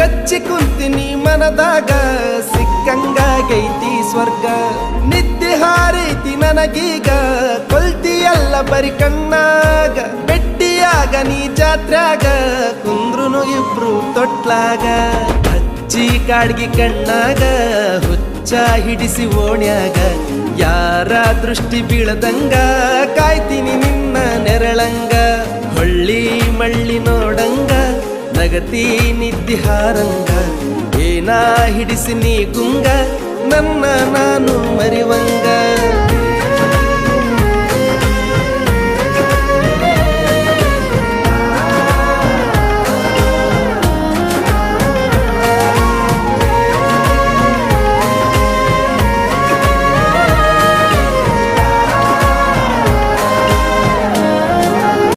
ಮೆಚ್ಚಿ ಕುಂತಿನಿ ಮನದಾಗ ಸಿಕ್ಕಂಗಾಗೈತಿ ಸ್ವರ್ಗ ನಿದ್ದೆ ಹಾರೈತಿ ನನಗೀಗ ಕೊಲ್ತಿಯಲ್ಲ ಬರಿ ಕಣ್ಣಾಗ ಬೆಟ್ಟಿಯಾಗ ನೀ ಜಾತ್ರ್ಯಾಗ ಕುಂದ್ರುನು ಇಬ್ರು ತೊಟ್ಲಾಗ ಹಚ್ಚಿ ಕಾಡ್ಗಿ ಕಣ್ಣಾಗ ಹುಚ್ಚ ಹಿಡಿಸಿ ಓಣ್ಯಾಗ ಯಾರ ದೃಷ್ಟಿ ಬೀಳದಂಗ ಕಾಯ್ತೀನಿ ನಿನ್ನ ನೆರಳಂಗ ಹೊಳ್ಳಿ ಮಳ್ಳಿ ನೋಡಂಗ ನಗತಿ ನಿದ್ದಿ ಹಾರಂಗ ಏನಾ ಹಿಡಿಸಿ ನೀ ಗುಂಗ ನನ್ನ ನಾನು ಮರಿವಂಗ